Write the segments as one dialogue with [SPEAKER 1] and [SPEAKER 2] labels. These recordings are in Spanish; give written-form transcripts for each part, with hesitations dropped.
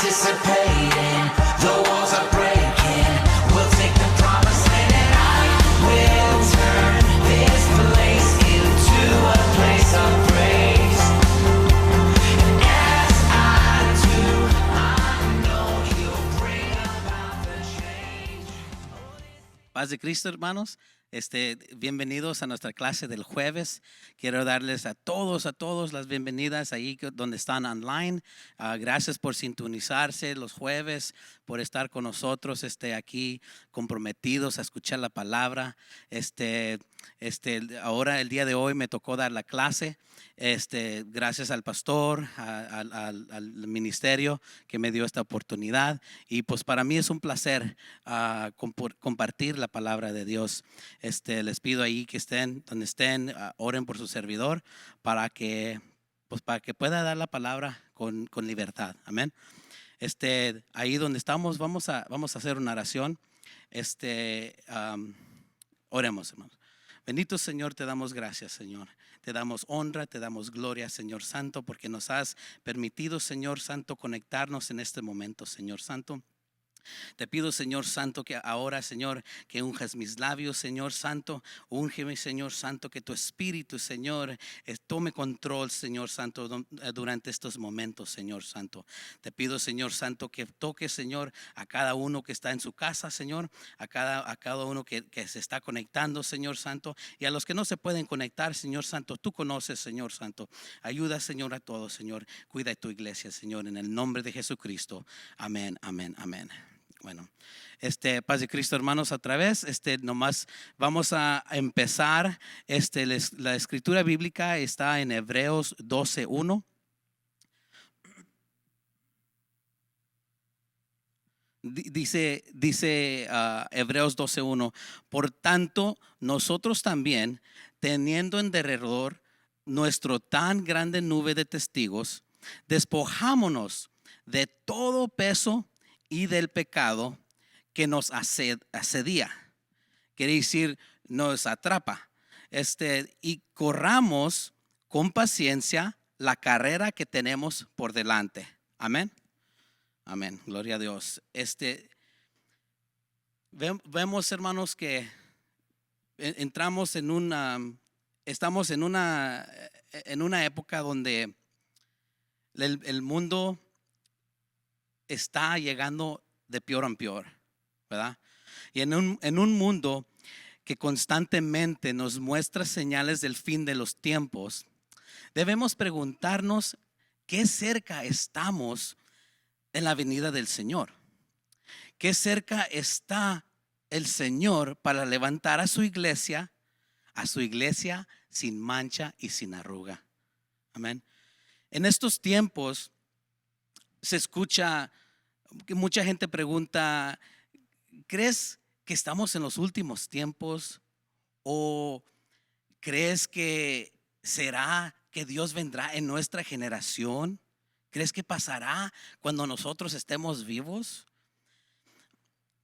[SPEAKER 1] anticipating, the walls are breaking. We'll take the promised land and I will turn this place into a place of praise. And as I do, I know He'll bring about the change.
[SPEAKER 2] Paz de Cristo, hermanos. Bienvenidos a nuestra clase del jueves. Quiero darles a todos las bienvenidas ahí donde están online. Gracias por sintonizarse los jueves, por estar con nosotros aquí comprometidos a escuchar la palabra. Ahora el día de hoy me tocó dar la clase. Gracias al pastor, al ministerio que me dio esta oportunidad. Y pues para mí es un placer compartir la palabra de Dios. Les pido ahí que estén donde estén, oren por su servidor para que pueda dar la palabra con libertad. Amén. Ahí donde estamos vamos a hacer una oración. Oremos, hermanos. Bendito Señor, te damos gracias, Señor. Te damos honra, te damos gloria, Señor Santo, porque nos has permitido, Señor Santo, conectarnos en este momento, Señor Santo. Te pido, Señor Santo, que ahora, Señor, que unjas mis labios, Señor Santo. Úngeme, Señor Santo, que tu Espíritu, Señor, tome control, Señor Santo, durante estos momentos, Señor Santo. Te pido, Señor Santo, que toque, Señor, a cada uno que está en su casa, Señor, a cada uno que se está conectando, Señor Santo, y a los que no se pueden conectar, Señor Santo. Tú conoces, Señor Santo. Ayuda, Señor, a todos, Señor. Cuida de tu iglesia, Señor, en el nombre de Jesucristo. Amén, amén, amén. Bueno, paz de Cristo, hermanos, otra vez, nomás vamos a empezar. La escritura bíblica está en Hebreos 12:1. Dice Hebreos 12:1: por tanto, nosotros también, teniendo en derredor nuestro tan grande nube de testigos, despojámonos de todo peso y del pecado que nos asedia, quiere decir nos atrapa, y corramos con paciencia la carrera que tenemos por delante. Amén, amén, gloria a Dios. Vemos, hermanos, que estamos en una época donde el mundo está llegando de peor en peor, ¿verdad? Y en un mundo que constantemente nos muestra señales del fin de los tiempos, debemos preguntarnos qué cerca estamos en la venida del Señor. Qué cerca está el Señor para levantar a su iglesia sin mancha y sin arruga. Amén. En estos tiempos se escucha que mucha gente pregunta: ¿crees que estamos en los últimos tiempos? ¿O crees que será que Dios vendrá en nuestra generación? ¿Crees que pasará cuando nosotros estemos vivos?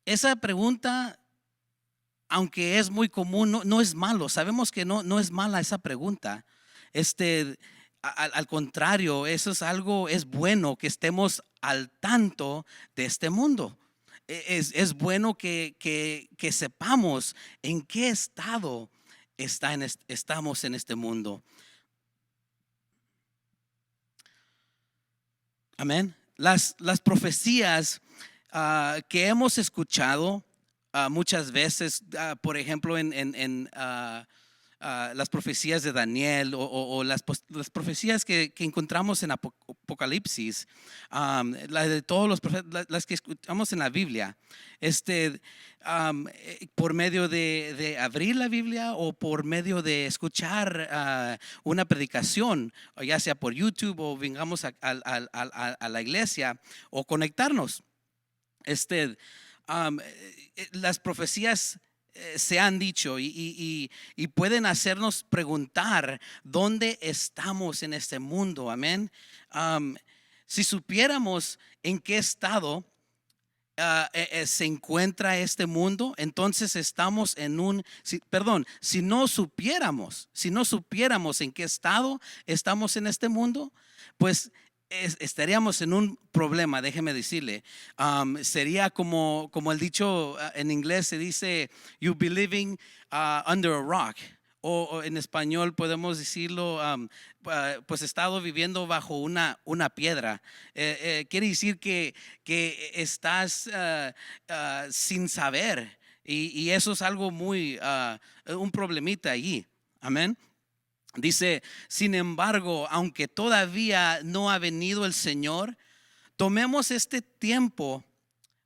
[SPEAKER 2] Esa pregunta, aunque es muy común, no es malo. Sabemos que no es mala esa pregunta. Al contrario, eso es bueno que estemos al tanto de este mundo. Es bueno que sepamos en qué estado estamos en este mundo. Amén. Las profecías que hemos escuchado muchas veces, por ejemplo, en las profecías de Daniel o las profecías que encontramos en Apocalipsis, de todos los profetas, las que escuchamos en la Biblia, por medio de abrir la Biblia o por medio de escuchar una predicación, ya sea por YouTube o vengamos a la iglesia o conectarnos. Las profecías se han dicho y pueden hacernos preguntar dónde estamos en este mundo. Amén. Si supiéramos en qué estado se encuentra este mundo, entonces estamos si no supiéramos en qué estado estamos en este mundo, pues estaríamos en un problema, déjeme decirle. Sería como el dicho en inglés se dice, you be living under a rock. O en español podemos decirlo, pues estado viviendo bajo una piedra. Quiere decir que estás sin saber. Y eso es algo muy, un problemita allí. Amén. Dice, sin embargo, aunque todavía no ha venido el Señor, tomemos este tiempo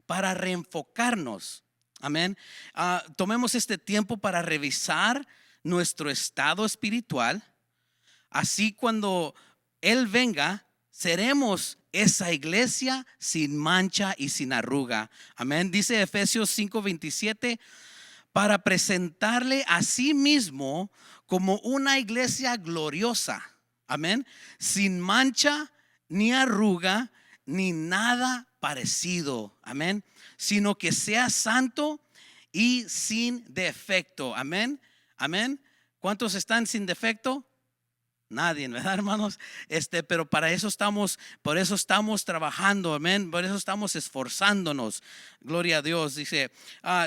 [SPEAKER 2] para reenfocarnos. Amén. Tomemos este tiempo para revisar nuestro estado espiritual. Así cuando Él venga, seremos esa iglesia sin mancha y sin arruga. Amén. Dice Efesios 5:27, para presentarle a sí mismo como una iglesia gloriosa. Amén. Sin mancha, ni arruga, ni nada parecido. Amén. Sino que sea santo y sin defecto. Amén. Amén. ¿Cuántos están sin defecto? Nadie, ¿verdad, hermanos? Pero por eso estamos trabajando, amén. Por eso estamos esforzándonos. Gloria a Dios. Dice,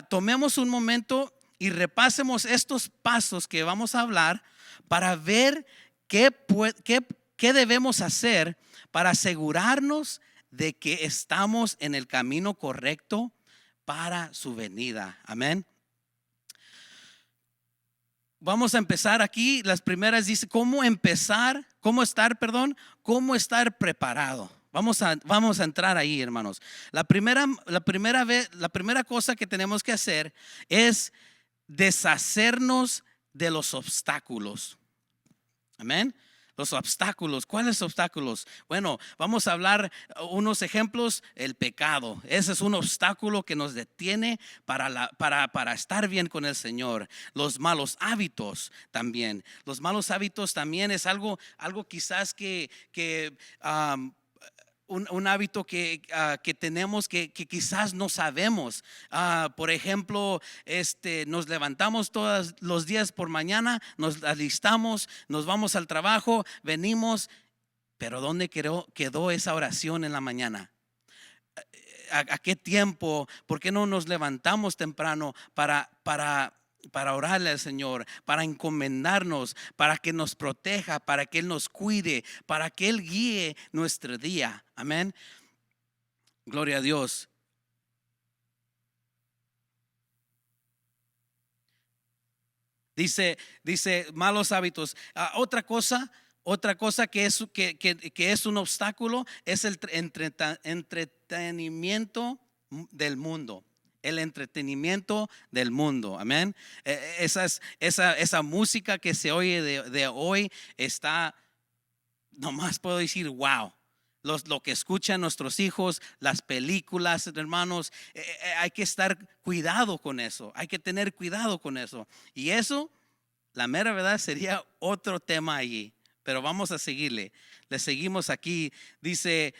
[SPEAKER 2] tomemos un momento y repasemos estos pasos que vamos a hablar para ver qué debemos hacer para asegurarnos de que estamos en el camino correcto para su venida. Amén. Vamos a empezar aquí. Las primeras dice cómo estar preparado. Vamos a entrar ahí, hermanos. La primera cosa que tenemos que hacer es deshacernos de los obstáculos. Amén. Los obstáculos. ¿Cuáles obstáculos? Bueno, vamos a hablar unos ejemplos. El pecado. Ese es un obstáculo que nos detiene para estar bien con el Señor. Los malos hábitos también. Los malos hábitos también es algo quizás que un hábito que tenemos que quizás no sabemos. Por ejemplo, nos levantamos todos los días por mañana, nos alistamos, nos vamos al trabajo, venimos, pero ¿dónde quedó esa oración en la mañana? ¿A qué tiempo? ¿Por qué no nos levantamos temprano para orarle al Señor, para encomendarnos, para que nos proteja, para que Él nos cuide, para que Él guíe nuestro día? Amén. Gloria a Dios. Dice malos hábitos. Otra cosa que es un obstáculo es el entretenimiento del mundo. El entretenimiento del mundo. Amén. Esa música que se oye de hoy está, nomás puedo decir wow. Lo que escuchan nuestros hijos, las películas, hermanos, hay que estar cuidado con eso. Hay que tener cuidado con eso. Y eso, la mera verdad, sería otro tema allí. Pero vamos a seguirle. Le seguimos aquí. Dice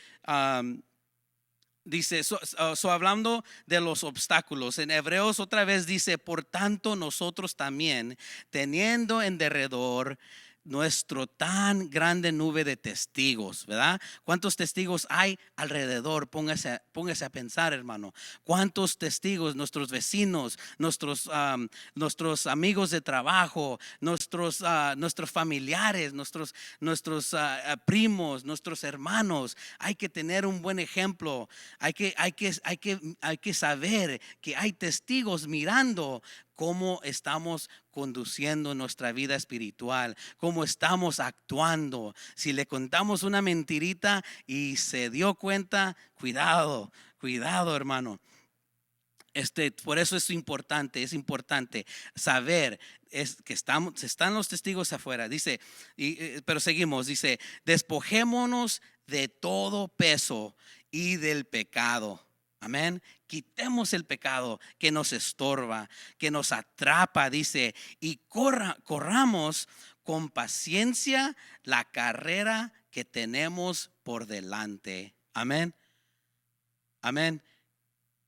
[SPEAKER 2] hablando de los obstáculos, en Hebreos otra vez dice, por tanto nosotros también, teniendo en derredor nuestro tan grande nube de testigos, ¿verdad? ¿Cuántos testigos hay alrededor? Póngase a pensar, hermano. ¿Cuántos testigos? Nuestros vecinos, nuestros amigos de trabajo, nuestros familiares, nuestros primos, nuestros hermanos. Hay que tener un buen ejemplo. Hay que saber que hay testigos mirando cómo estamos conduciendo nuestra vida espiritual, cómo estamos actuando. Si le contamos una mentirita y se dio cuenta, cuidado, hermano. Por eso es importante saber que están los testigos afuera. Dice, pero seguimos, dice, despojémonos de todo peso y del pecado. Amén. Quitemos el pecado que nos estorba, que nos atrapa, dice, y corramos con paciencia la carrera que tenemos por delante. Amén. Amén.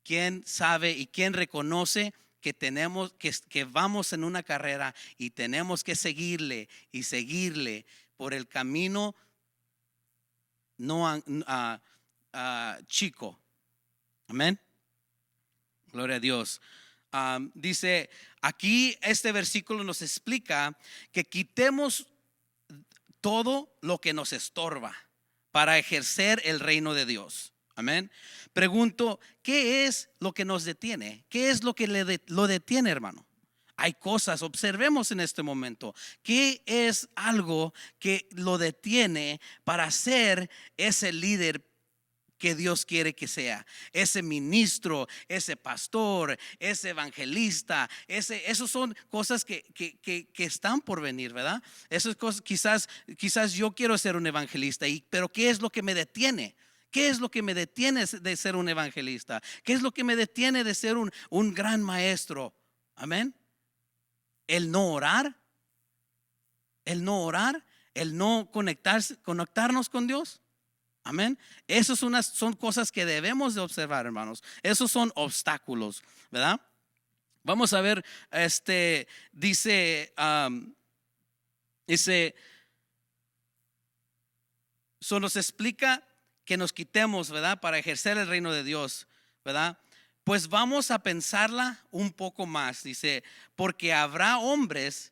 [SPEAKER 2] ¿Quién sabe y quién reconoce que vamos en una carrera y tenemos que seguirle por el camino? chico. Amén. Gloria a Dios. Dice aquí este versículo nos explica que quitemos todo lo que nos estorba para ejercer el reino de Dios. Amén. Pregunto, ¿qué es lo que nos detiene? ¿Qué es lo que lo detiene, hermano? Hay cosas, observemos en este momento, ¿qué es algo que lo detiene para ser ese líder que Dios quiere que sea? Ese ministro, ese pastor, ese evangelista, esos son cosas que están por venir, ¿verdad? Esas cosas, quizás yo quiero ser un evangelista, pero ¿qué es lo que me detiene? ¿Qué es lo que me detiene de ser un evangelista? ¿Qué es lo que me detiene de ser un gran maestro? Amén. El no orar, el no conectarnos con Dios. Amén. Esas son cosas que debemos de observar, hermanos. Esos son obstáculos, ¿verdad? Vamos a ver, dice, eso nos explica que nos quitemos, ¿verdad? Para ejercer el reino de Dios, ¿verdad? Pues vamos a pensarla un poco más. Dice, porque habrá hombres,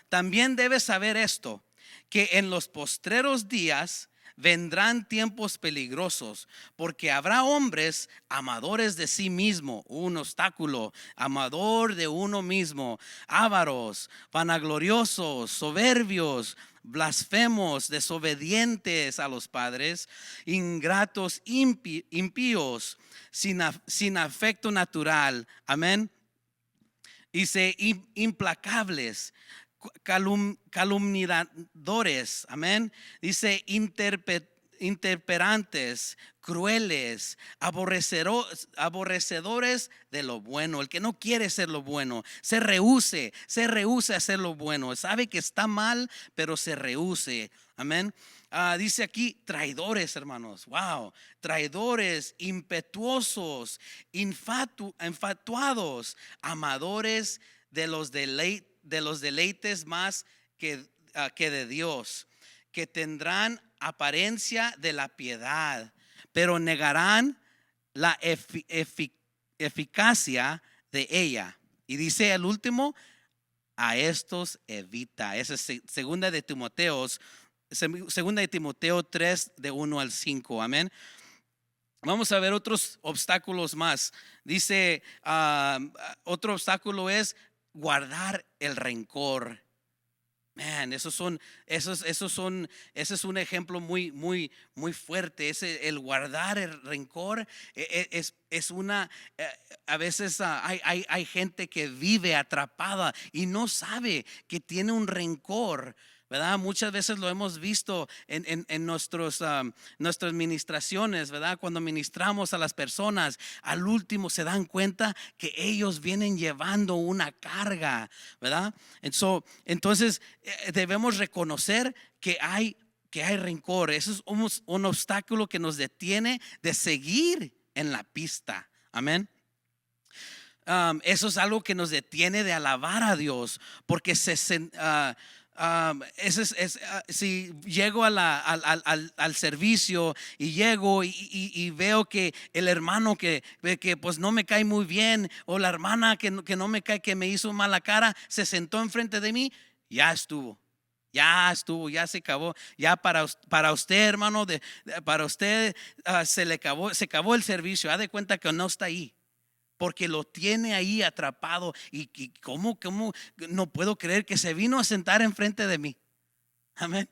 [SPEAKER 2] también debes saber esto, que en los postreros días vendrán tiempos peligrosos, porque habrá hombres amadores de sí mismo, un obstáculo, amador de uno mismo, ávaros, vanagloriosos, soberbios, blasfemos, desobedientes a los padres, ingratos, impíos, sin afecto natural. Amén. Dice, implacables, calumniadores, amén. Dice, intemperantes, crueles, aborrecedores de lo bueno. El que no quiere ser lo bueno, se rehúse a hacer lo bueno. Sabe que está mal, pero se rehúse. Amén. Dice aquí traidores, hermanos. Wow, traidores, impetuosos, infatuados, amadores de los deleites más que de Dios, que tendrán apariencia de la piedad, pero negarán la eficacia de ella. Y dice el último, a estos evita. Esa es segunda de Timoteo 3 de 1 al 5. Amén. Vamos a ver otros obstáculos más. Dice, otro obstáculo es guardar el rencor. Man, ese es un ejemplo muy fuerte. El guardar el rencor es una, a veces hay gente que vive atrapada y no sabe que tiene un rencor, ¿verdad? Muchas veces lo hemos visto en nuestras ministraciones, ¿verdad? Cuando ministramos a las personas, al último se dan cuenta que ellos vienen llevando una carga, ¿verdad? Entonces debemos reconocer que hay rencor. Eso es un obstáculo que nos detiene de seguir en la pista. Amén. Eso es algo que nos detiene de alabar a Dios, porque si llego al servicio y llego y veo que el hermano que pues no me cae muy bien, o la hermana que no me cae, que me hizo mala cara, se sentó enfrente de mí, ya estuvo, ya se acabó. Ya para usted, hermano, para usted se acabó el servicio. Haz de cuenta que no está ahí, porque lo tiene ahí atrapado. Y ¿cómo no puedo creer que se vino a sentar enfrente de mí? Amén.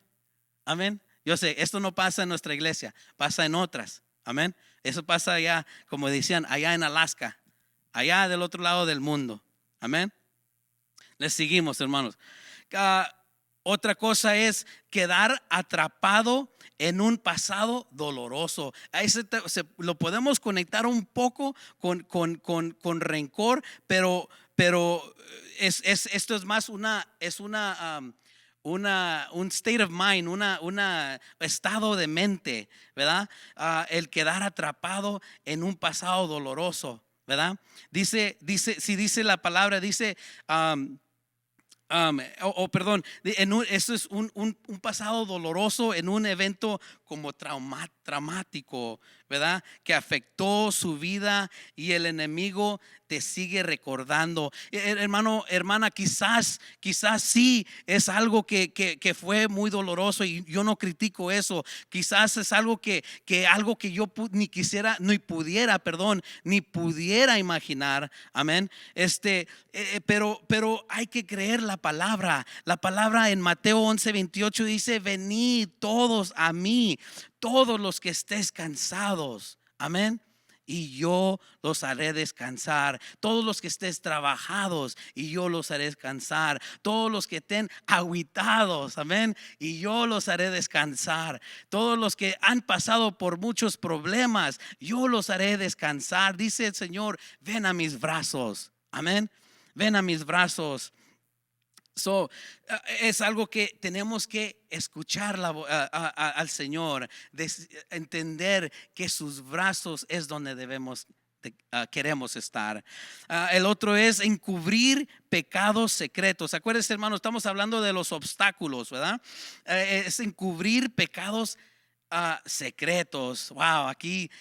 [SPEAKER 2] Amén. Yo sé, esto no pasa en nuestra iglesia, pasa en otras. Amén. Eso pasa allá, como decían, allá en Alaska, allá del otro lado del mundo. Amén. Les seguimos, hermanos. Otra cosa es quedar atrapado en un pasado doloroso. Lo podemos conectar un poco con rencor, pero esto es más un state of mind, un estado de mente, ¿verdad? El quedar atrapado en un pasado doloroso, ¿verdad? Dice la palabra, dice Perdón, esto es un pasado doloroso en un evento como traumático, ¿verdad? Que afectó su vida y el enemigo te sigue recordando. Hermano, hermana, quizás sí es algo que fue muy doloroso y yo no critico eso. Quizás es algo que yo ni quisiera, ni pudiera, perdón, ni pudiera imaginar. Amén. Pero hay que creer la palabra. La palabra en Mateo 11:28 dice: venid todos a mí, todos los que estés cansados. Amén. Y yo los haré descansar. Todos los que estés trabajados, y yo los haré descansar. Todos los que estén agüitados, amén, y yo los haré descansar. Todos los que han pasado por muchos problemas, yo los haré descansar. Dice el Señor: ven a mis brazos. Amén. Ven a mis brazos. Es algo que tenemos que escuchar al Señor, entender que sus brazos es donde queremos estar. El otro es encubrir pecados secretos. Acuérdense, hermanos, estamos hablando de los obstáculos, ¿verdad? Es encubrir pecados secretos. Wow, aquí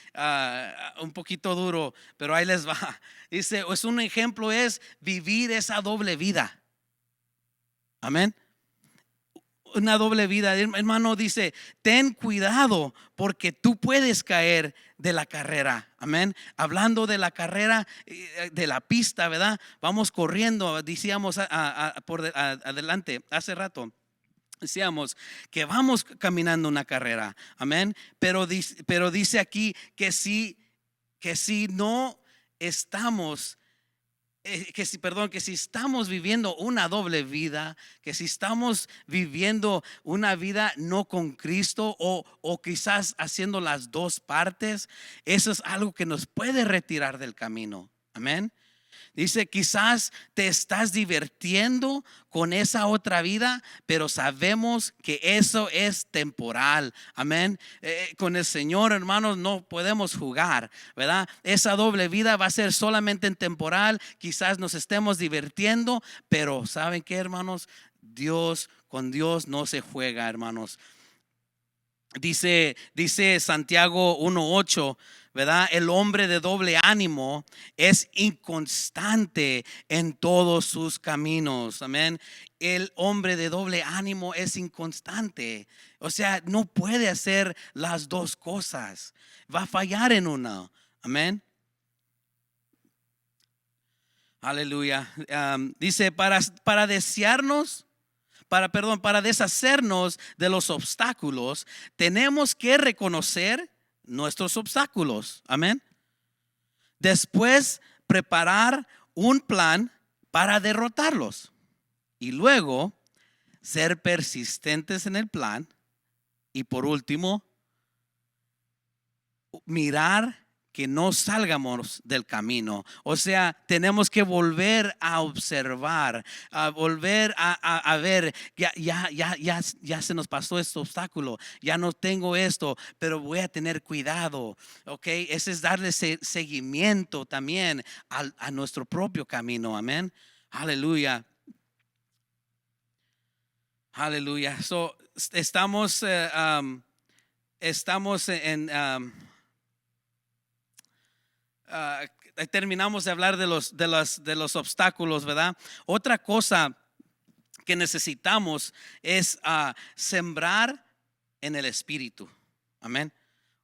[SPEAKER 2] un poquito duro, pero ahí les va. Dice, es un ejemplo, es vivir esa doble vida. Amén. Una doble vida. Hermano, dice: ten cuidado porque tú puedes caer de la carrera. Amén. Hablando de la carrera, de la pista, ¿verdad? Vamos corriendo. Decíamos adelante hace rato. Decíamos que vamos caminando una carrera. Amén. Pero dice aquí que si no estamos, que si estamos viviendo una doble vida, que si estamos viviendo una vida no con Cristo, o quizás haciendo las dos partes, eso es algo que nos puede retirar del camino. Amén. Dice: quizás te estás divirtiendo con esa otra vida, pero sabemos que eso es temporal. Amén. Con el Señor, hermanos, no podemos jugar, ¿verdad? Esa doble vida va a ser solamente en temporal. Quizás nos estemos divirtiendo, pero ¿saben qué, hermanos? Con Dios no se juega, hermanos. Dice Santiago 1:8, ¿verdad? El hombre de doble ánimo es inconstante en todos sus caminos. Amén. El hombre de doble ánimo es inconstante. O sea, no puede hacer las dos cosas. Va a fallar en una. Amén. Aleluya. Dice: para deshacernos de los obstáculos, tenemos que reconocer nuestros obstáculos. Amén. Después, preparar un plan para derrotarlos. Y luego, ser persistentes en el plan. Y por último, mirar que no salgamos del camino. O sea, tenemos que volver a observar, a volver a ver, ya se nos pasó este obstáculo, ya no tengo esto, pero voy a tener cuidado. Ok, ese es darle seguimiento también a nuestro propio camino. Amén. Aleluya. Aleluya. Estamos en terminamos de hablar de los obstáculos, ¿verdad? Otra cosa que necesitamos es sembrar en el Espíritu. Amén.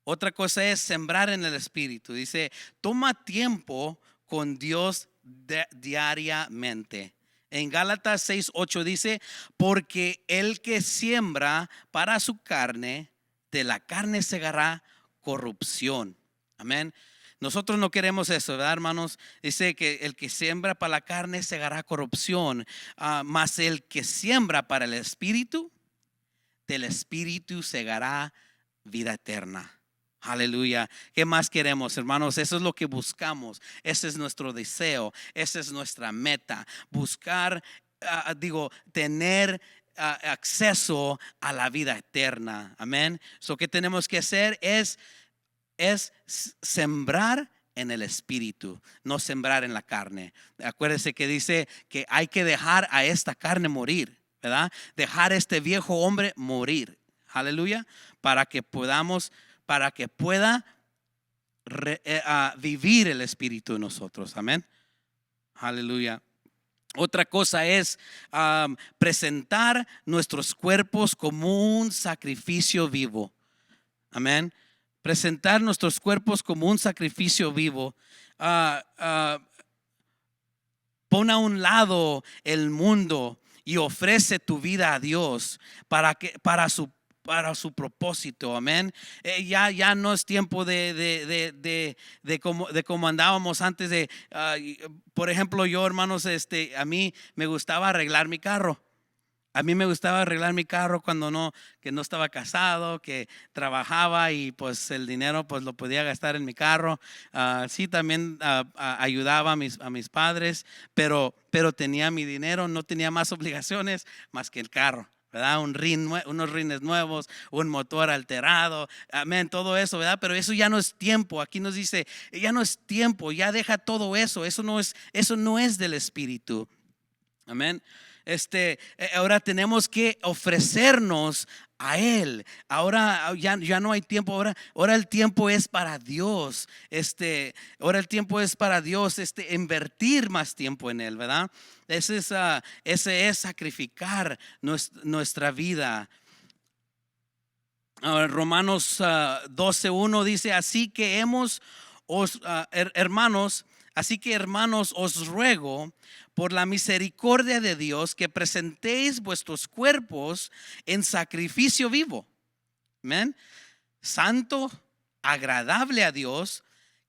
[SPEAKER 2] Otra cosa es sembrar en el Espíritu. Dice: toma tiempo con Dios diariamente. En Gálatas 6:8 dice: porque el que siembra para su carne, de la carne segará corrupción. Amén. Nosotros no queremos eso, ¿verdad, hermanos? Dice que el que siembra para la carne segará corrupción, mas el que siembra para el Espíritu, del Espíritu segará vida eterna. Aleluya. ¿Qué más queremos, hermanos? Eso es lo que buscamos. Ese es nuestro deseo. Esa es nuestra meta. Buscar, tener acceso a la vida eterna. Amén. So, ¿qué tenemos que hacer? Es sembrar en el espíritu, no sembrar en la carne. Acuérdese que dice que hay que dejar a esta carne morir, ¿verdad? Dejar este viejo hombre morir. Aleluya. Para que pueda vivir el espíritu en nosotros. Amén. Aleluya. Otra cosa es presentar nuestros cuerpos como un sacrificio vivo. Amén. Presentar nuestros cuerpos como un sacrificio vivo. Pon a un lado el mundo y ofrece tu vida a Dios para su propósito. Amén. Ya no es tiempo de como andábamos antes de por ejemplo, yo, hermanos, a mí me gustaba arreglar mi carro. A mí me gustaba arreglar mi carro cuando que no estaba casado, que trabajaba y pues el dinero pues lo podía gastar en mi carro. Sí, también ayudaba a mis padres, pero tenía mi dinero, no tenía más obligaciones más que el carro, ¿verdad? Unos rines nuevos, un motor alterado, amén, todo eso, ¿verdad? Pero eso ya no es tiempo. Aquí nos dice, ya no es tiempo, ya deja todo eso. Eso no es del espíritu. Amén. Ahora tenemos que ofrecernos a Él. Ahora ya no hay tiempo. Ahora el tiempo es para Dios. Ahora el tiempo es para Dios. Invertir más tiempo en Él, ¿verdad? Ese es sacrificar nuestra vida. Romanos 12:1 dice: así que hermanos, os ruego por la misericordia de Dios que presentéis vuestros cuerpos en sacrificio vivo, amén, santo, agradable a Dios,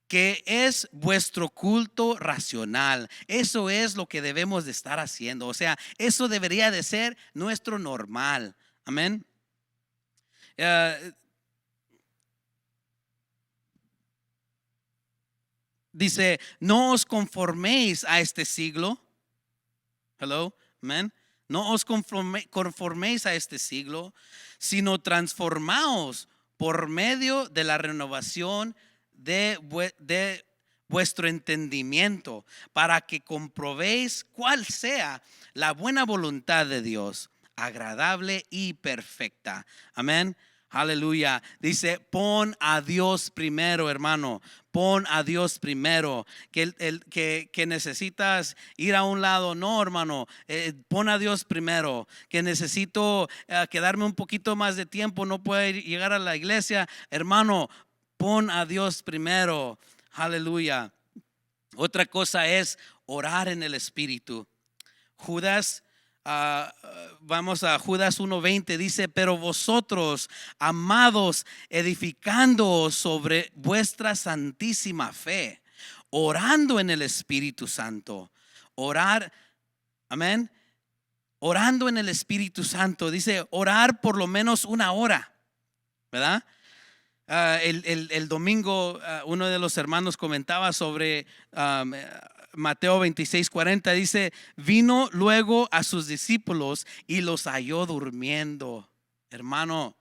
[SPEAKER 2] que es vuestro culto racional. Eso es lo que debemos de estar haciendo. O sea, eso debería de ser nuestro normal. Amén. Dice: no os conforméis a este siglo. Hello, amen. No os conforméis a este siglo, sino transformaos por medio de la renovación de vuestro entendimiento, para que comprobéis cuál sea la buena voluntad de Dios, agradable y perfecta. Amén. Aleluya. Dice: pon a Dios primero, hermano. Pon a Dios primero. Que necesitas ir a un lado, no, hermano. Pon a Dios primero. Que necesito quedarme un poquito más de tiempo, no puedo llegar a la iglesia, hermano. Pon a Dios primero. Aleluya. Otra cosa es orar en el espíritu. Vamos a Judas 1:20, dice: pero vosotros, amados, edificándoos sobre vuestra santísima fe, orando en el Espíritu Santo. Orar, amén. Orando en el Espíritu Santo. Dice orar por lo menos una hora, ¿verdad? El domingo uno de los hermanos comentaba sobre Mateo 26:40. Dice: vino luego a sus discípulos y los halló durmiendo. Hermano,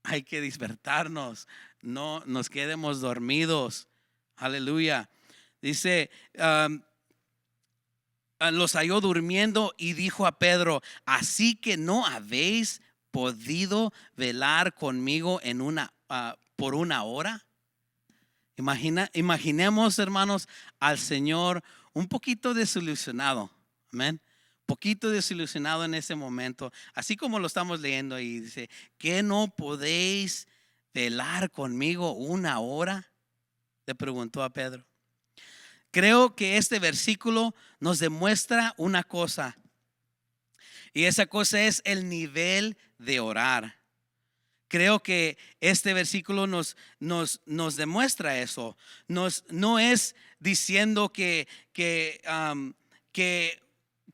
[SPEAKER 2] hay que despertarnos, no nos quedemos dormidos. Aleluya. Dice: los halló durmiendo y dijo a Pedro: así que no habéis podido velar conmigo por una hora. Imaginemos, hermanos, al Señor un poquito desilusionado. Amén. Poquito desilusionado en ese momento, así como lo estamos leyendo ahí. Dice: ¿qué no podéis velar conmigo una hora? Le preguntó a Pedro. Creo que este versículo nos demuestra una cosa, y esa cosa es el nivel de orar. Creo que este versículo nos demuestra eso. No es diciendo que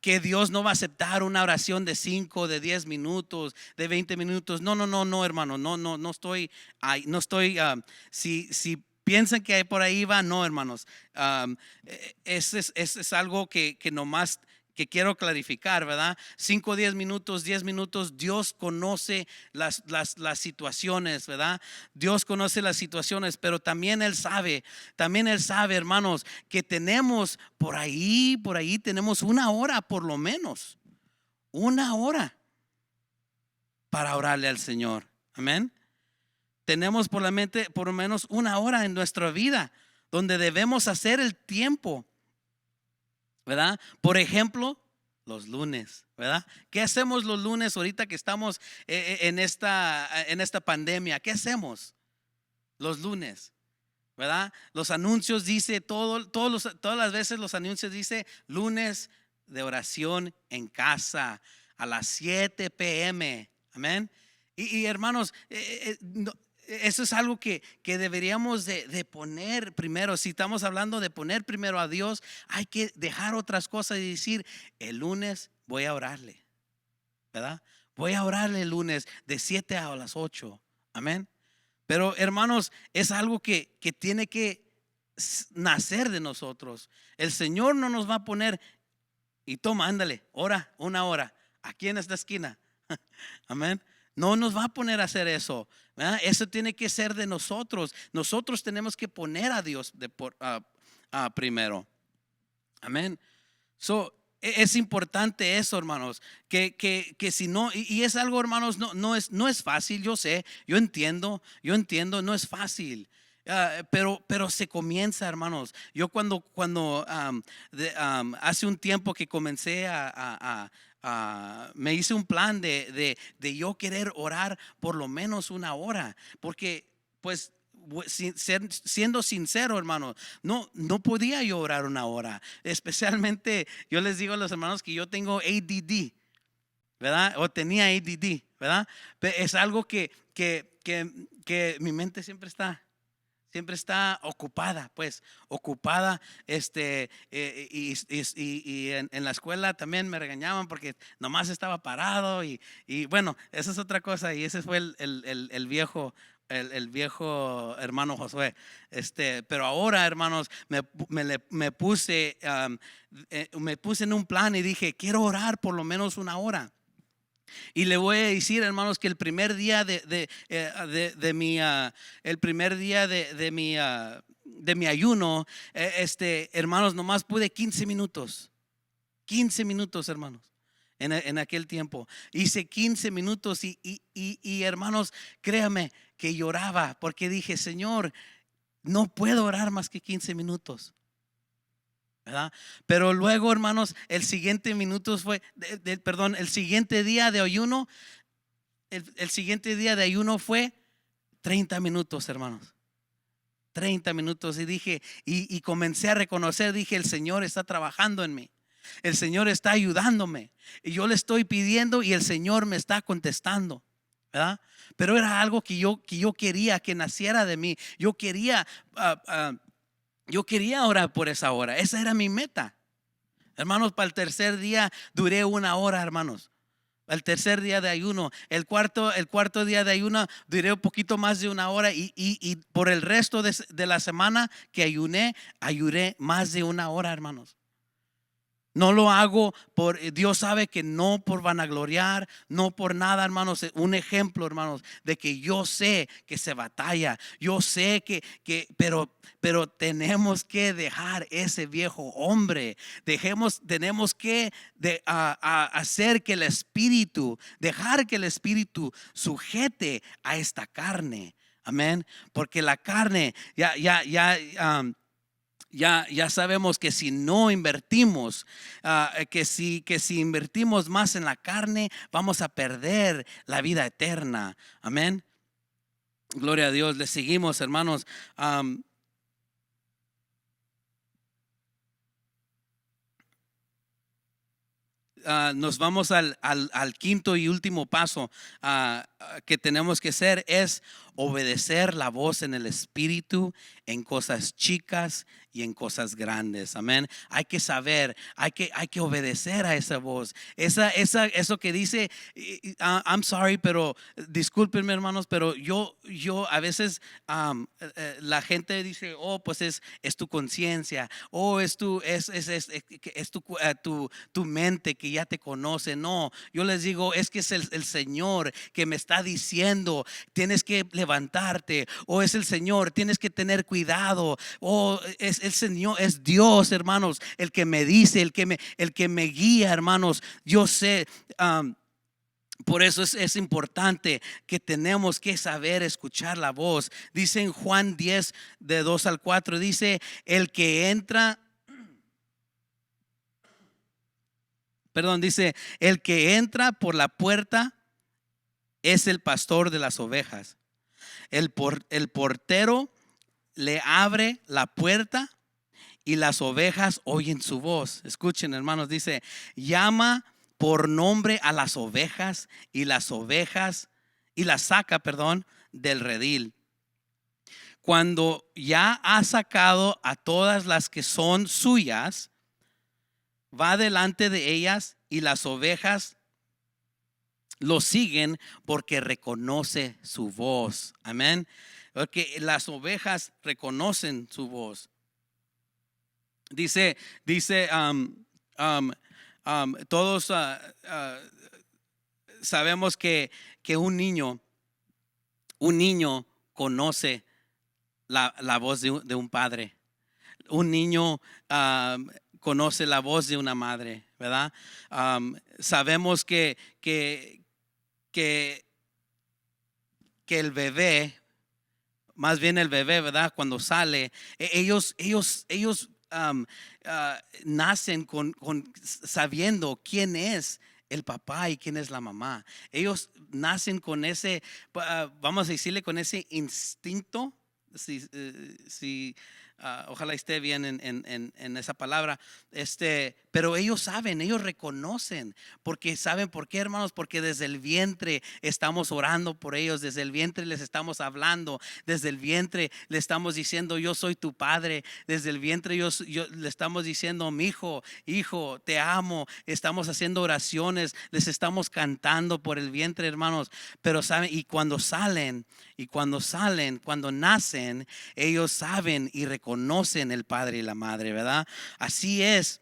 [SPEAKER 2] Dios no va a aceptar una oración de 5, de 10 minutos, de 20 minutos. No, hermano. No estoy ahí. No estoy. Si piensan que por ahí va, no, hermanos. Es algo que nomás que quiero clarificar, ¿verdad? 5, 10 minutos, 10 minutos. Dios conoce las situaciones, ¿verdad? Dios conoce las situaciones, pero también Él sabe, hermanos, que tenemos por ahí tenemos una hora por lo menos. Una hora para orarle al Señor. Amén. Tenemos por lo menos una hora en nuestra vida donde debemos hacer el tiempo, ¿verdad? Por ejemplo, los lunes, ¿verdad? ¿Qué hacemos los lunes ahorita que estamos en esta pandemia? ¿Qué hacemos los lunes? ¿Verdad? Los anuncios dice todas las veces los anuncios dice lunes de oración en casa a las 7 p.m. Amén. Y hermanos, eso es algo que deberíamos de poner primero. Si estamos hablando de poner primero a Dios, hay que dejar otras cosas y decir, el lunes voy a orarle, ¿verdad? Voy a orarle el lunes de 7 a las 8. Amén. Pero hermanos, es algo que tiene que nacer de nosotros. El Señor no nos va a poner y toma, ándale, ora, una hora, aquí en esta esquina. Amén. No nos va a poner a hacer eso, ¿verdad? Eso tiene que ser de nosotros. Nosotros tenemos que poner a Dios primero. Amén. Es importante eso, hermanos, que si no, y es algo, hermanos, no es fácil, yo sé, yo entiendo, no es fácil. Pero se comienza, hermanos. Yo cuando hace un tiempo que comencé me hice un plan de yo querer orar por lo menos una hora, porque pues siendo sincero, hermano, no podía yo orar una hora. Especialmente yo les digo a los hermanos que yo tengo ADD, ¿verdad? O tenía ADD, ¿verdad? Es algo que mi mente siempre está ocupada, pues ocupada. Y en la escuela también me regañaban porque nomás estaba parado y bueno, esa es otra cosa. Y ese fue el viejo hermano Josué. Pero ahora, hermanos, me puse en un plan y dije, quiero orar por lo menos una hora. Y le voy a decir, hermanos, que el primer día de mi ayuno, hermanos, nomás pude 15 minutos. 15 minutos, hermanos, en aquel tiempo. Hice 15 minutos y hermanos, créame que lloraba porque dije, Señor, no puedo orar más que 15 minutos. ¿Verdad? Pero luego, hermanos, el siguiente día de ayuno, el siguiente día de ayuno fue 30 minutos, hermanos. 30 minutos. Y dije, y comencé a reconocer, dije, el Señor está trabajando en mí. El Señor está ayudándome. Y yo le estoy pidiendo y el Señor me está contestando, ¿verdad? Pero era algo que yo quería que naciera de mí. Yo quería orar por esa hora. Esa era mi meta. Hermanos, para el tercer día duré una hora, hermanos. El tercer día de ayuno. El cuarto día de ayuno duré un poquito más de una hora. Y por el resto de la semana que ayuné más de una hora, hermanos. No lo hago Dios sabe que no por vanagloriar, no por nada, hermanos. Un ejemplo, hermanos, de que yo sé que se batalla. Yo sé pero tenemos que dejar ese viejo hombre. Tenemos que hacer que dejar que el Espíritu sujete a esta carne. Amén. Porque la carne ya sabemos que si no invertimos, que si invertimos más en la carne, vamos a perder la vida eterna. Amén. Gloria a Dios. Le seguimos, hermanos. Nos vamos al quinto y último paso que tenemos que hacer, es obedecer la voz en el Espíritu en cosas chicas y en cosas grandes. Amén. Hay que saber, hay que obedecer a esa voz. Eso que dice, I'm sorry, pero discúlpenme, hermanos, pero yo a veces la gente dice, oh, pues es tu conciencia, oh, es tu mente que ya te conoce. No, yo les digo, es que es el Señor que me está diciendo, tienes que levantarte, o es el Señor, tienes que tener cuidado, o es el Señor, es Dios, hermanos, el que me dice, el que me guía, hermanos. Yo sé, por eso es importante que tenemos que saber escuchar la voz. Dice en Juan 10, de 2 al 4, dice, dice, el que entra por la puerta es el pastor de las ovejas. El portero le abre la puerta y las ovejas oyen su voz. Escuchen, hermanos, dice, llama por nombre a las ovejas y las saca, del redil. Cuando ya ha sacado a todas las que son suyas, va delante de ellas y las ovejas lo siguen porque reconoce su voz. Amén. Porque las ovejas reconocen su voz. Dice, todos sabemos que un niño conoce la voz de un padre. Un niño conoce la voz de una madre, ¿verdad? Sabemos que el bebé, más bien el bebé, ¿verdad? Cuando sale, ellos nacen con sabiendo quién es el papá y quién es la mamá. Ellos nacen con ese, vamos a decirle, con ese instinto. Ojalá esté bien en esa palabra. Pero ellos saben, ellos reconocen, porque saben por qué, hermanos, porque desde el vientre estamos orando por ellos, desde el vientre les estamos hablando, desde el vientre le estamos diciendo, yo soy tu padre, desde el vientre yo le estamos diciendo, mi hijo, te amo, estamos haciendo oraciones, les estamos cantando por el vientre, hermanos. Pero saben, cuando nacen, ellos saben y reconocen el padre y la madre, ¿verdad? Así es,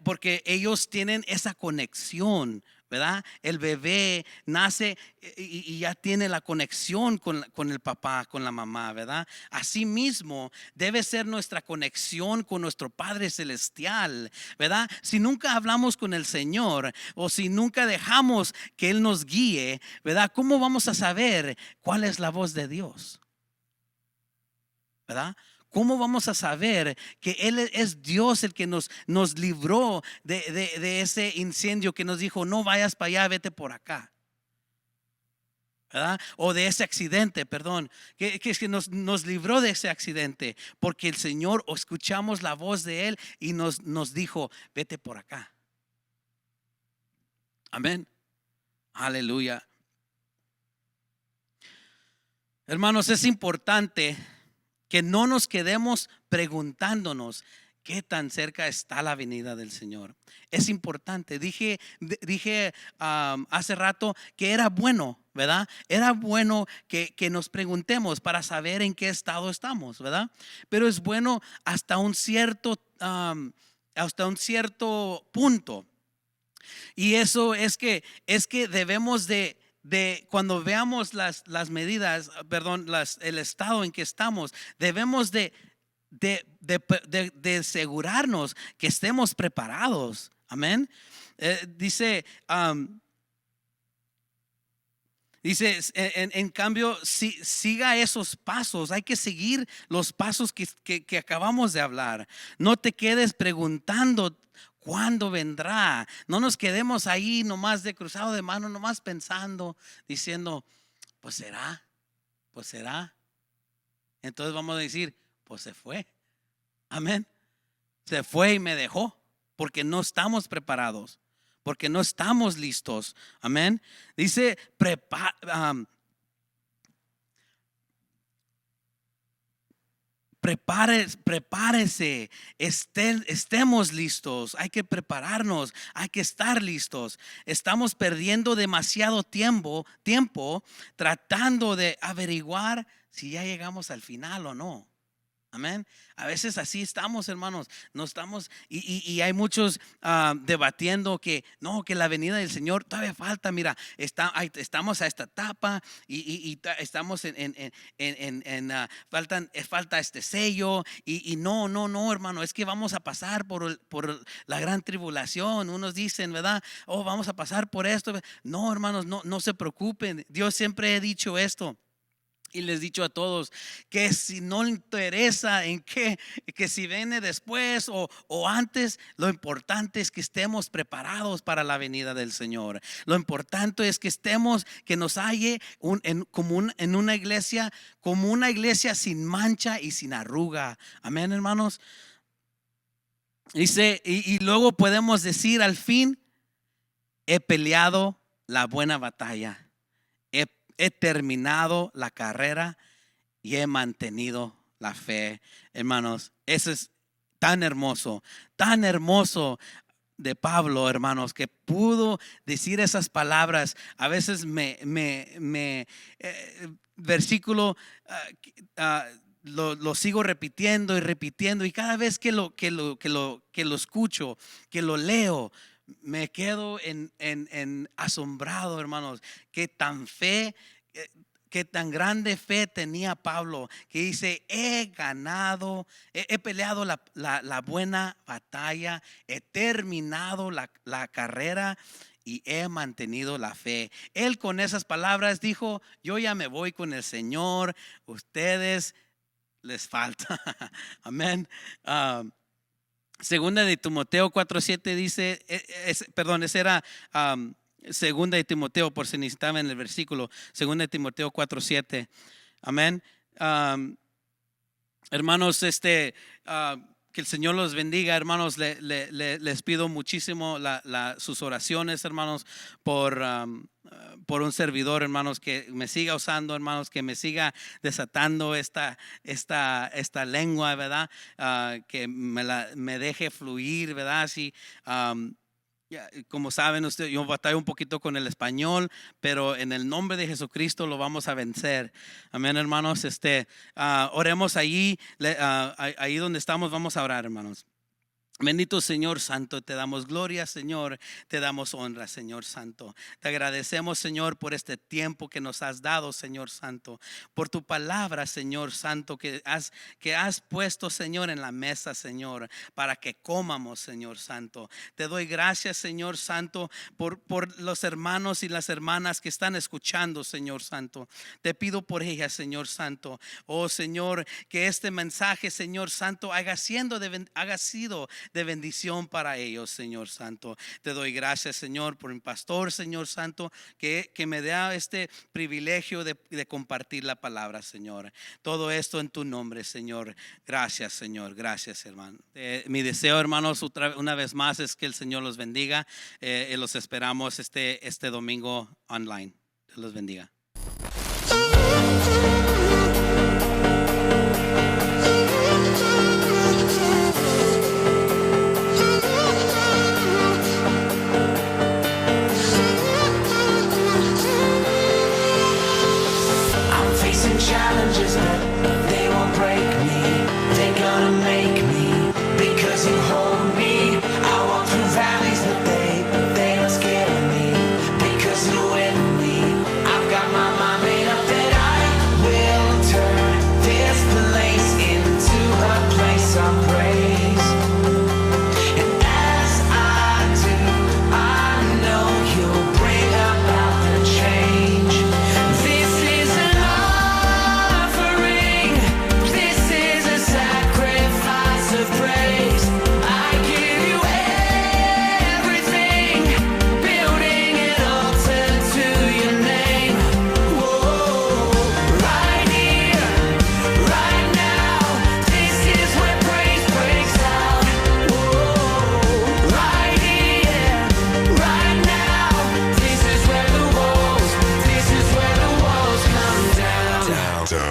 [SPEAKER 2] porque ellos tienen esa conexión, ¿verdad? El bebé nace y ya tiene la conexión con el papá, con la mamá, ¿verdad? Así mismo debe ser nuestra conexión con nuestro Padre Celestial, ¿verdad? Si nunca hablamos con el Señor o si nunca dejamos que Él nos guíe, ¿verdad? ¿Cómo vamos a saber cuál es la voz de Dios? ¿Verdad? ¿Cómo vamos a saber que Él es Dios el que nos libró de ese incendio, que nos dijo, no vayas para allá, vete por acá? ¿Verdad? O de ese accidente, que nos libró de ese accidente, porque el Señor, o escuchamos la voz de Él y nos dijo, vete por acá. Amén. Aleluya. Hermanos, es importante que no nos quedemos preguntándonos qué tan cerca está la venida del Señor. Es importante. Dije hace rato que era bueno, ¿verdad? Era bueno que nos preguntemos para saber en qué estado estamos, ¿verdad? Pero es bueno hasta un cierto punto. Y eso es que debemos de cuando veamos las medidas, el estado en que estamos, debemos de asegurarnos que estemos preparados. Amén. Dice, en cambio, siga esos pasos. Hay que seguir los pasos que acabamos de hablar. No te quedes preguntando ¿cuándo vendrá? No nos quedemos ahí nomás de cruzado de mano, nomás pensando, diciendo, pues será. Entonces vamos a decir, pues se fue. Amén. Se fue y me dejó, porque no estamos preparados. porque no estamos listos. Amén. Dice, prepárese, estemos listos, hay que prepararnos, hay que estar listos. Estamos perdiendo demasiado tiempo tratando de averiguar si ya llegamos al final o no. Amén. A veces así estamos, hermanos. No estamos, y hay muchos debatiendo que no, que la venida del Señor todavía falta. Mira, estamos a esta etapa y estamos falta este sello. Y no, hermano, es que vamos a pasar por la gran tribulación. Unos dicen, ¿verdad? Oh, vamos a pasar por esto. No, hermanos, no se preocupen. Dios siempre ha dicho esto. Y les he dicho a todos que si no le interesa en que si viene después o antes, lo importante es que estemos preparados para la venida del Señor. Lo importante es que estemos, que nos halle en una iglesia, como una iglesia sin mancha y sin arruga. Amén, hermanos. Dice, y luego podemos decir al fin, he peleado la buena batalla. He terminado la carrera y he mantenido la fe. Hermanos, eso es tan hermoso de Pablo, hermanos, que pudo decir esas palabras. A veces versículo lo sigo repitiendo y cada vez que lo escucho, que lo leo, me quedo en asombrado, hermanos, que tan grande fe tenía Pablo, que dice, he peleado la buena batalla, he terminado la carrera y he mantenido la fe. Él con esas palabras dijo, yo ya me voy con el Señor, ustedes les falta. Amén. Segunda de Timoteo 4:7 dice, ese era segunda de Timoteo, por si necesitaba en el versículo, segunda de Timoteo 4:7. Amén. Hermanos, que el Señor los bendiga, hermanos. Les pido muchísimo sus oraciones, hermanos, por un servidor, hermanos, que me siga usando, hermanos, que me siga desatando esta lengua, ¿verdad? Que me deje fluir, ¿verdad? Así, como saben ustedes, yo batallo un poquito con el español, pero en el nombre de Jesucristo lo vamos a vencer. Amén, hermanos. Oremos ahí donde estamos, vamos a orar, hermanos. Bendito Señor Santo, te damos gloria, Señor, te damos honra, Señor Santo. Te agradecemos, Señor, por este tiempo que nos has dado, Señor Santo, por tu palabra, Señor Santo, que has puesto, Señor, en la mesa, Señor, para que comamos, Señor Santo. Te doy gracias, Señor Santo, por los hermanos y las hermanas que están escuchando, Señor Santo. Te pido por ellas, Señor Santo. Oh, Señor, que este mensaje, Señor Santo, haya sido de bendición para ellos, Señor Santo. Te doy gracias, Señor, por mi pastor, Señor Santo, que me da este privilegio de compartir la palabra, Señor. Todo esto en tu nombre, Señor. Gracias, Señor. Gracias, hermano. Mi deseo, hermanos, una vez más es que el Señor los bendiga. Los esperamos este domingo online. Dios los bendiga.
[SPEAKER 1] Challenges, but they won't break me. They're gonna make me, because you hold me. I walk through valleys, but they don't scare me, because you're with me. I've got my mind made up that I will turn this place into a place of praise. And as I do, I know you'll bring about the change. This is an offering.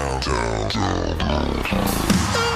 [SPEAKER 1] down, down, down.